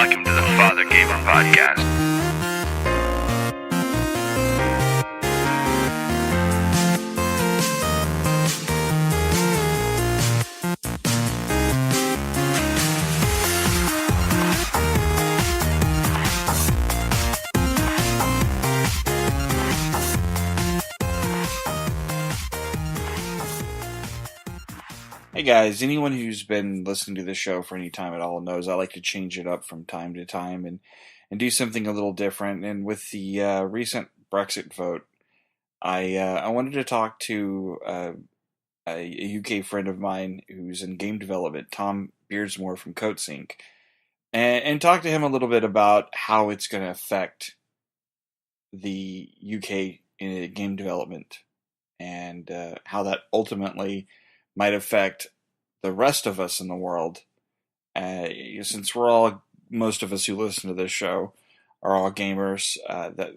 welcome to the Fathergamer podcast. Hey guys, anyone who's been listening to the show for any time at all knows I like to change it up from time to time and do something a little different. And with the recent Brexit vote, I wanted to talk to a UK friend of mine who's in game development, Tom Beardsmore from Coatsink, and talk to him a little bit about how it's going to affect the UK in game development and how that ultimately might affect the rest of us in the world. Since most of us who listen to this show are all gamers,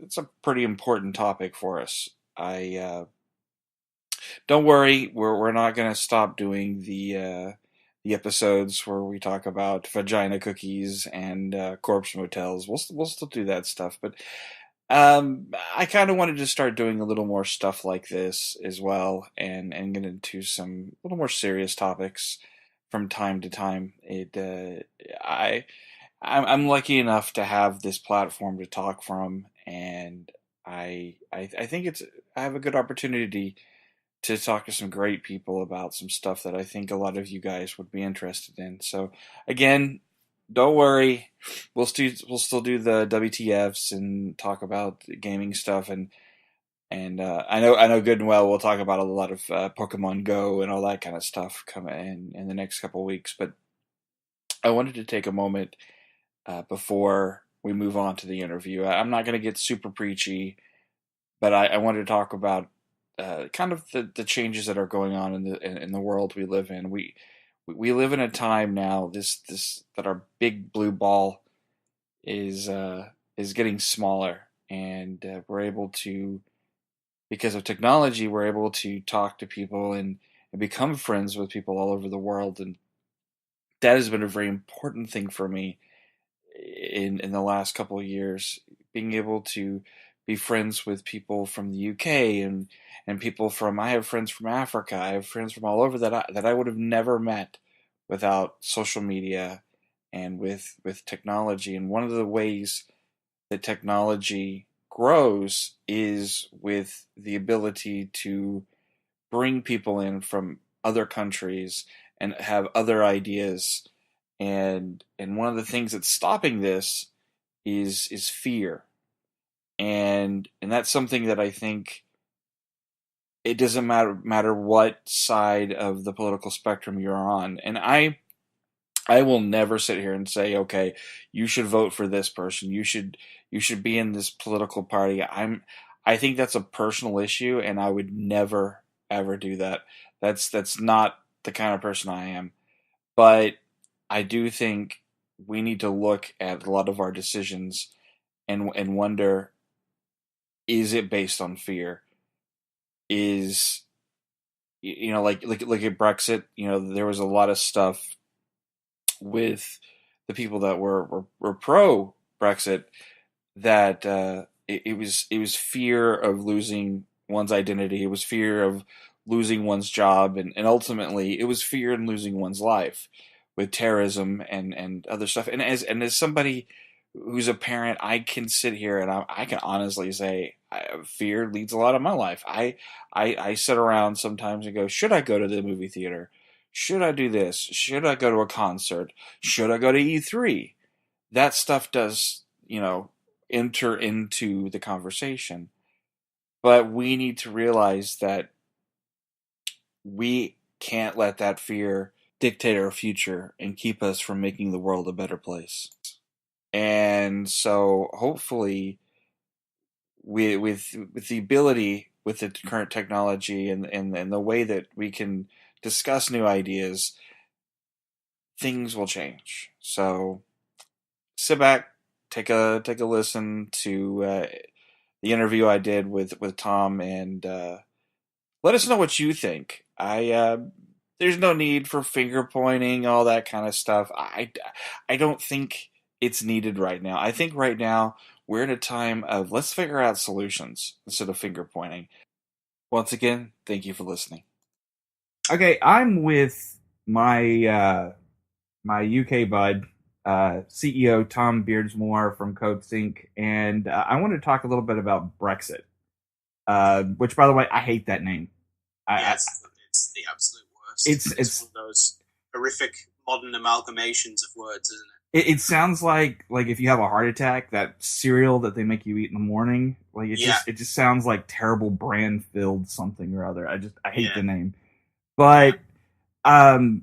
it's a pretty important topic for us. Don't worry, we're not going to stop doing the episodes where we talk about vagina cookies and corpse motels. We'll still do that stuff, but I kind of wanted to start doing a little more stuff like this as well, and get into some little more serious topics from time to time. I'm lucky enough to have this platform to talk from, and I think I have a good opportunity to talk to some great people about some stuff that I think a lot of you guys would be interested in. So again, don't worry, we'll still do the WTFs and talk about gaming stuff, and I know good and well we'll talk about a lot of Pokemon Go and all that kind of stuff coming in the next couple of weeks. But I wanted to take a moment before we move on to the interview. I'm not going to get super preachy, but I wanted to talk about kind of the changes that are going on in the world we live in. We live in a time now that our big blue ball is getting smaller, and we're able to, because of technology, we're able to talk to people and become friends with people all over the world, and that has been a very important thing for me in the last couple of years. Being able to be friends with people from the UK and people from, I have friends from Africa, I have friends from all over that I would have never met without social media and with technology. And one of the ways that technology grows is with the ability to bring people in from other countries and have other ideas. And one of the things that's stopping this is fear. And that's something that I think it doesn't matter what side of the political spectrum you're on. And I will never sit here and say, okay, you should vote for this person. You should be in this political party. I think that's a personal issue, and I would never ever do that. That's not the kind of person I am. But I do think we need to look at a lot of our decisions and wonder, is it based on fear? Is, like at Brexit, there was a lot of stuff with the people that were pro Brexit that it was fear of losing one's identity. It was fear of losing one's job, and ultimately it was fear in losing one's life with terrorism and other stuff. And as somebody who's a parent, I can sit here and I can honestly say fear leads a lot of my life. I sit around sometimes and go, should I go to the movie theater? Should I do this? Should I go to a concert? Should I go to E3? That stuff does, enter into the conversation. But we need to realize that we can't let that fear dictate our future and keep us from making the world a better place. And so hopefully with the ability, with the current technology and the way that we can discuss new ideas, things will change. So sit back, take a listen to the interview I did with Tom, and let us know what you think. There's no need for finger pointing, all that kind of stuff. I don't think it's needed right now. I think right now we're in a time of let's figure out solutions instead of finger pointing. Once again, thank you for listening. Okay, I'm with my UK bud, CEO Tom Beardsmore from Coatsink, and I want to talk a little bit about Brexit. Which, by the way, I hate that name. It's the absolute worst. It's one of those horrific modern amalgamations of words, isn't it? It sounds like if you have a heart attack, that cereal that they make you eat in the morning. Like it just sounds like terrible brand filled something or other. I hate the name. But I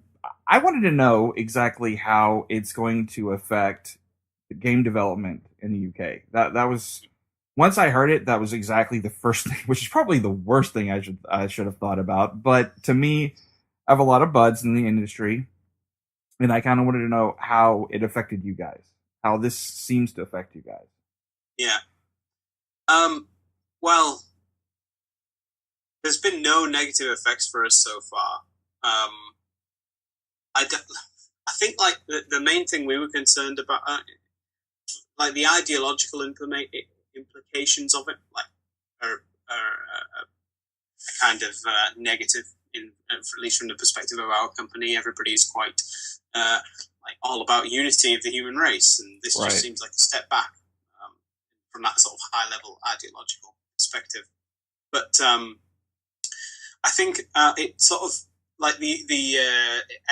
wanted to know exactly how it's going to affect game development in the UK. That was once I heard it, that was exactly the first thing, which is probably the worst thing I should have thought about. But to me, I have a lot of buds in the industry, and I kind of wanted to know how it affected you guys, how this seems to affect you guys. Yeah. Well, there's been no negative effects for us so far. I think like the main thing we were concerned about, like the ideological implications of it, like are kind of negative, at least from the perspective of our company. Everybody's quite like all about unity of the human race, and this just seems like a step back from that sort of high level ideological perspective. But I think it sort of like the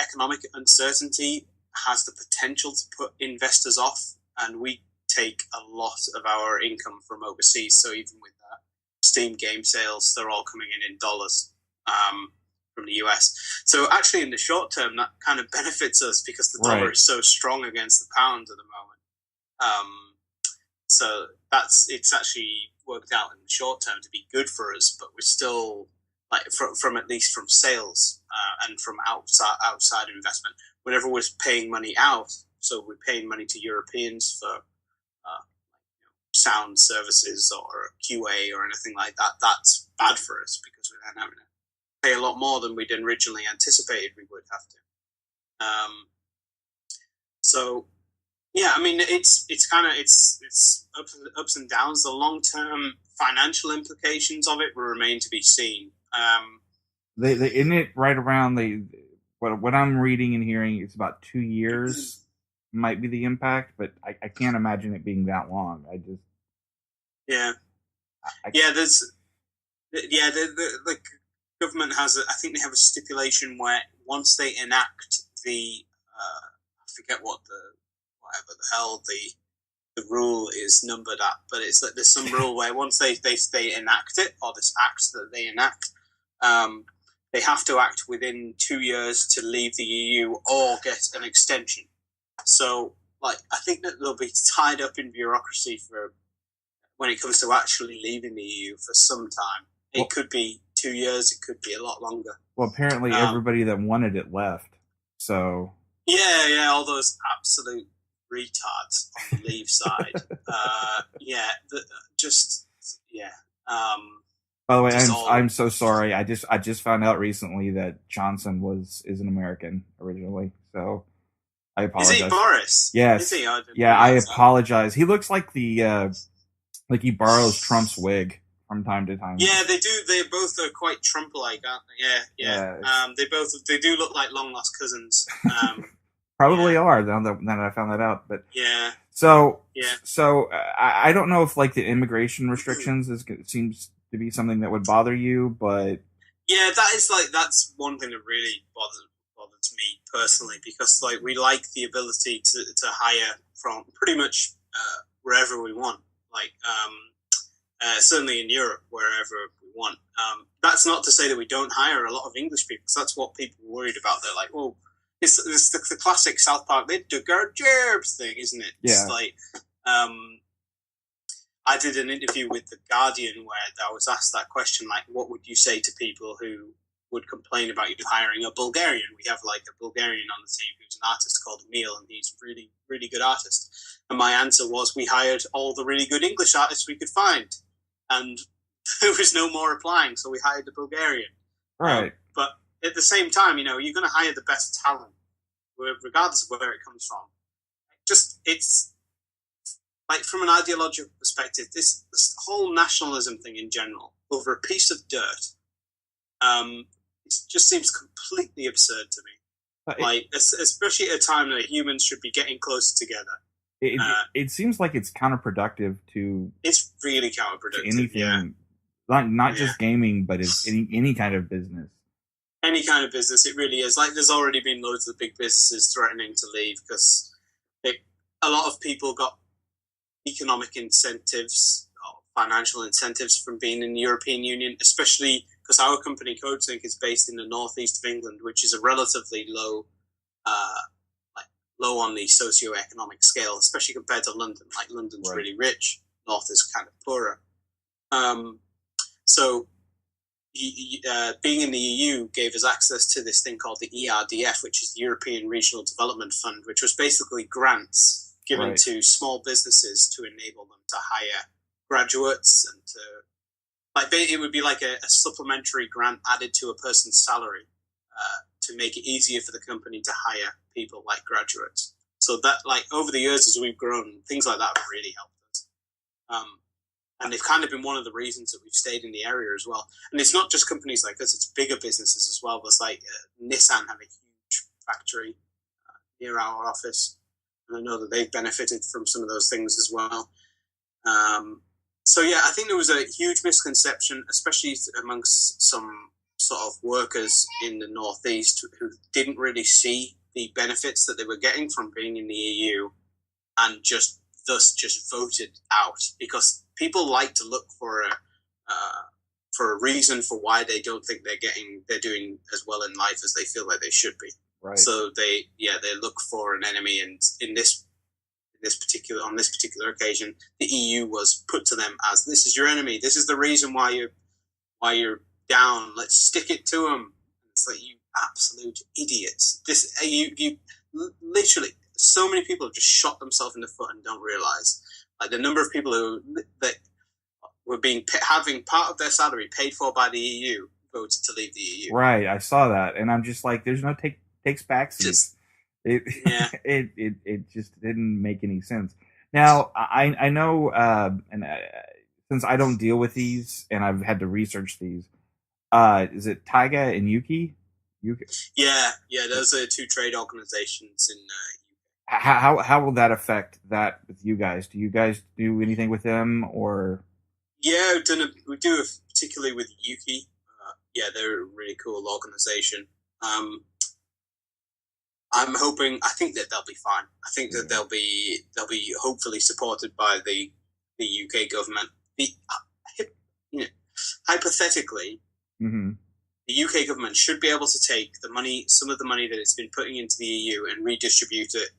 economic uncertainty has the potential to put investors off, and we take a lot of our income from overseas. So even with Steam game sales, they're all coming in dollars from the US. So actually, in the short term, that kind of benefits us because the dollar is so strong against the pound at the moment. So it's actually worked out in the short term to be good for us, but we're still like from at least from sales and from outside investment. Whenever we're paying money out, so we're paying money to Europeans for sound services or QA or anything like that, that's bad for us because we're then having to pay a lot more than we'd originally anticipated we would have to. So yeah, I mean it's kind of it's ups and downs. The long term financial implications of it will remain to be seen. They in it right around what I'm reading and hearing, it's about 2 years might be the impact, but I can't imagine it being that long. The government has I think they have a stipulation where once they enact the I forget whatever the hell the rule is numbered at, but it's like there's some rule where once they enact it, or this act that they enact, they have to act within 2 years to leave the EU or get an extension. So, like, I think that they'll be tied up in bureaucracy for when it comes to actually leaving the EU for some time. It could be 2 years. It could be a lot longer. Well, apparently everybody that wanted it left. So yeah, all those absolute retards on the leave side. By the way, I'm so sorry. I just found out recently that Johnson is an American originally. So I apologize. Is he Boris? Yes. Is he? I apologize. He looks like like he borrows Trump's wig from time to time. Yeah, they do. They both are quite Trump-like, aren't they? Yeah. They do look like long lost cousins. Probably are now that I found that out. But yeah. So I don't know if like the immigration restrictions seems to be something that would bother you, but yeah, that's one thing that really bothers me personally, because like we like the ability to hire from pretty much wherever we want, like certainly in Europe, wherever we want. That's not to say that we don't hire a lot of English people, because that's what people are worried about. They're like, well, it's the classic South Park, they took our jobs thing, isn't it? Yeah. It's like, I did an interview with The Guardian where I was asked that question, like, what would you say to people who would complain about you hiring a Bulgarian? We have like a Bulgarian on the team who's an artist called Emil, and he's a really, really good artist. And my answer was, we hired all the really good English artists we could find, and there was no more applying, so we hired the Bulgarian. Right. But at the same time, you're going to hire the best talent, regardless of where it comes from. Just it's like from an ideological perspective, this whole nationalism thing in general over a piece of dirt, it just seems completely absurd to me. Especially at a time that humans should be getting closer together. It seems like it's counterproductive to. It's really counterproductive. To anything, not just gaming, but it's any kind of business. Any kind of business, it really is. Like, there's already been loads of big businesses threatening to leave because a lot of people got economic incentives, or financial incentives from being in the European Union, especially because our company Coatsink is based in the northeast of England, which is a relatively low on the socio-economic scale, especially compared to London. Like, London's really rich, north is kind of poorer. So being in the EU gave us access to this thing called the ERDF, which is the European Regional Development Fund, which was basically grants given to small businesses to enable them to hire graduates and it would be like a supplementary grant added to a person's salary to make it easier for the company to hire people like graduates. So that, like, over the years as we've grown, things like that have really helped us. And they've kind of been one of the reasons that we've stayed in the area as well. And it's not just companies like us, it's bigger businesses as well. There's like Nissan have a huge factory near our office. And I know that they've benefited from some of those things as well. So yeah, I think there was a huge misconception, especially amongst some sort of workers in the Northeast who didn't really see the benefits that they were getting from being in the EU and just voted out, because people like to look for a reason for why they don't think they're doing as well in life as they feel like they should be. Right. So they look for an enemy, and on this particular occasion, the EU was put to them as, this is your enemy. This is the reason why you're down. Let's stick it to them. It's like, you absolute idiots. You literally, so many people have just shot themselves in the foot and don't realize, like, the number of people that were having part of their salary paid for by the EU voted to leave the EU. Right, I saw that, and I'm just like, there's no takes backsies. It just didn't make any sense. Now, I know, since I don't deal with these and I've had to research these, is it Taiga and Yuki? Yeah, those are two trade organizations in. How will that affect that with you guys? Do you guys do anything with them, or? Yeah, we do particularly with Yuki. They're a really cool organization. I think that they'll be fine. I think that they'll be hopefully supported by the UK government. Hypothetically, the UK government should be able to take some of the money that it's been putting into the EU, and redistribute it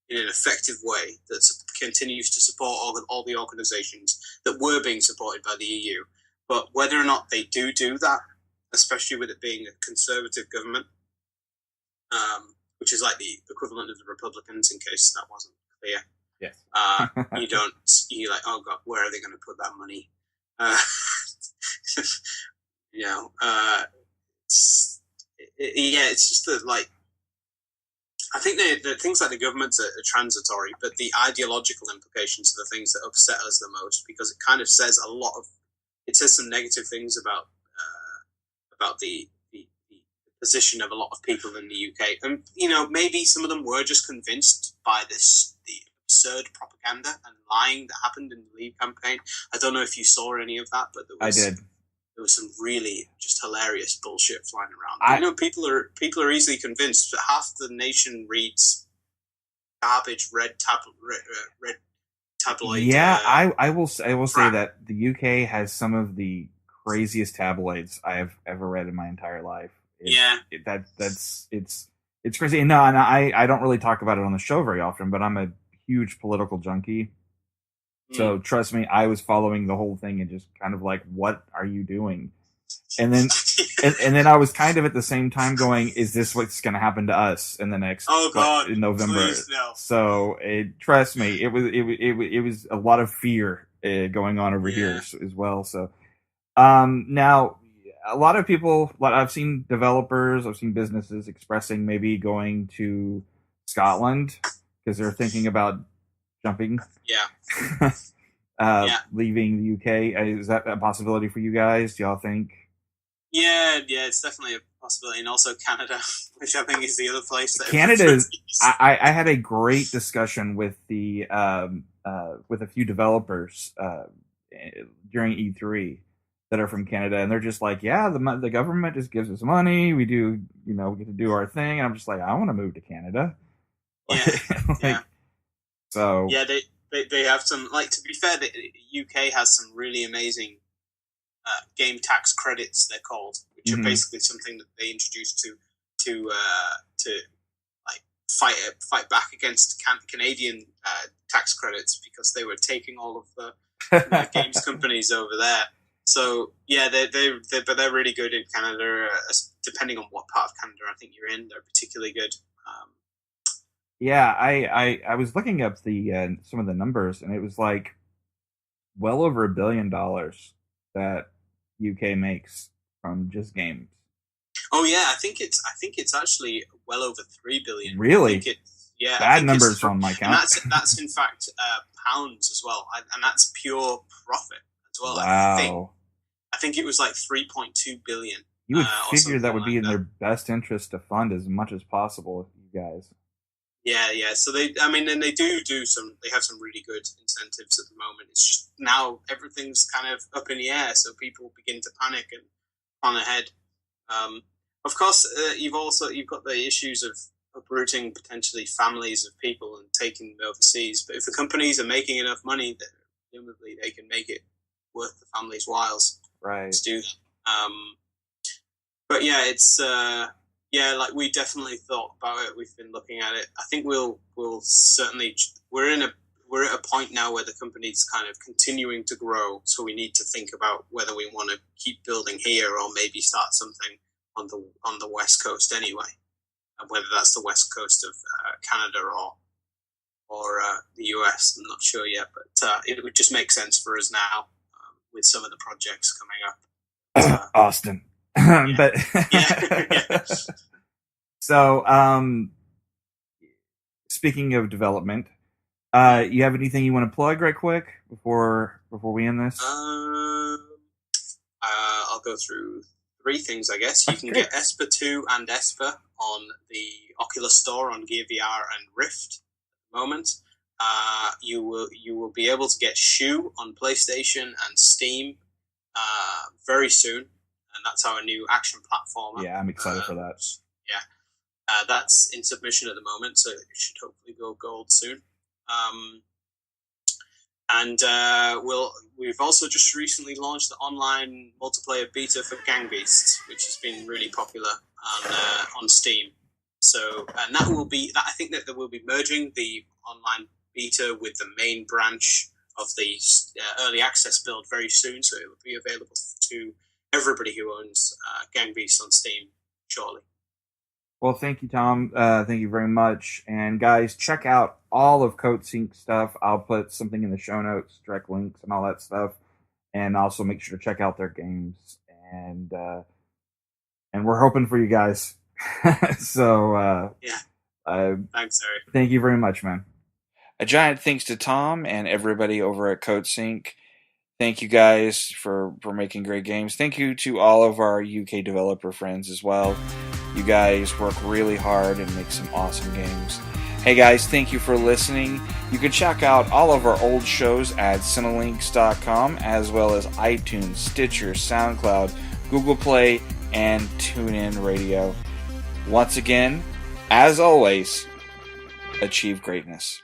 in an effective way that continues to support all the organisations that were being supported by the EU. But whether or not they do that, especially with it being a conservative government, which is like the equivalent of the Republicans, in case that wasn't clear. Yes. You're like, oh God, where are they going to put that money? It's just that, like, I think the things like the governments are transitory, but the ideological implications are the things that upset us the most, because it kind of says some negative things about the position of a lot of people in the UK, and maybe some of them were just convinced by the absurd propaganda and lying that happened in the Leave campaign. I don't know if you saw any of that, but I did. There was some really just hilarious bullshit flying around. People are easily convinced that half the nation reads garbage red tabloid. Yeah, I will say that the UK has some of the craziest tabloids I have ever read in my entire life. It's crazy. And I don't really talk about it on the show very often, but I'm a huge political junkie. So trust me, I was following the whole thing and just kind of like, what are you doing? And then, and then I was kind of at the same time going, is this what's going to happen to us in the next, in November? Please, no. So trust me, it was a lot of fear going on over here as well. So, now a lot of people, I've seen developers, I've seen businesses expressing maybe going to Scotland because they're thinking about jumping. Yeah. Leaving the UK. Is that a possibility for you guys? Do y'all think? Yeah, it's definitely a possibility, and also Canada, which I think is the other place that Canada is. I had a great discussion with the with a few developers during E3 that are from Canada, and they're just like, yeah, the government just gives us money. We do, we get to do our thing, and I'm just like, I want to move to Canada. Yeah. So yeah, they have some, like, to be fair, the UK has some really amazing game tax credits, they're called, which are basically something that they introduced to like fight back against Canadian tax credits, because they were taking all of the games companies over there. So yeah, they're really good in Canada. Depending on what part of Canada I think you're in, they're particularly good. Yeah, I was looking up the some of the numbers, and it was like well over $1 billion that UK makes from just games. Oh yeah, I think it's actually well over 3 billion. Really? Yeah, bad numbers on my count. And that's in fact pounds as well, and that's pure profit as well. Wow. I think it was like 3.2 billion. You would figure that would be in their best interest to fund as much as possible, you guys. Yeah. So they have some really good incentives at the moment. It's just now everything's kind of up in the air, so people begin to panic and plan ahead. Of course, you've got the issues of uprooting potentially families of people and taking them overseas. But if the companies are making enough money, then presumably they can make it worth the family's whiles to do that. But yeah, it's like we definitely thought about it. We've been looking at it. I think we'll certainly we're at a point now where the company's kind of continuing to grow, so we need to think about whether we want to keep building here or maybe start something on the West Coast anyway. And whether that's the West Coast of Canada or the US, I'm not sure yet. But it would just make sense for us now with some of the projects coming up. Austin. Yeah. But yeah. So, speaking of development, you have anything you want to plug right quick before we end this? I'll go through 3 things, I guess. You can get Esper 2 and Esper on the Oculus Store on Gear VR and Rift at the moment. You will be able to get Shoe on PlayStation and Steam very soon, and that's our new action platformer. Yeah, I'm excited for that. Yeah, that's in submission at the moment, so it should hopefully go gold soon. We've also just recently launched the online multiplayer beta for Gang Beasts, which has been really popular on Steam. So, and I think that we'll be merging the online beta with the main branch of the early access build very soon. So it will be available to everybody who owns Gang Beasts on Steam shortly. Well, thank you, Tom. Thank you very much. And guys, check out all of Coatsink stuff. I'll put something in the show notes, direct links and all that stuff. And also make sure to check out their games. And we're hoping for you guys. So, thanks, Eric. Thank you very much, man. A giant thanks to Tom and everybody over at Coatsink. Thank you guys for making great games. Thank you to all of our UK developer friends as well. You guys work really hard and make some awesome games. Hey guys, thank you for listening. You can check out all of our old shows at Cinelinks.com, as well as iTunes, Stitcher, SoundCloud, Google Play, and TuneIn Radio. Once again, as always, achieve greatness.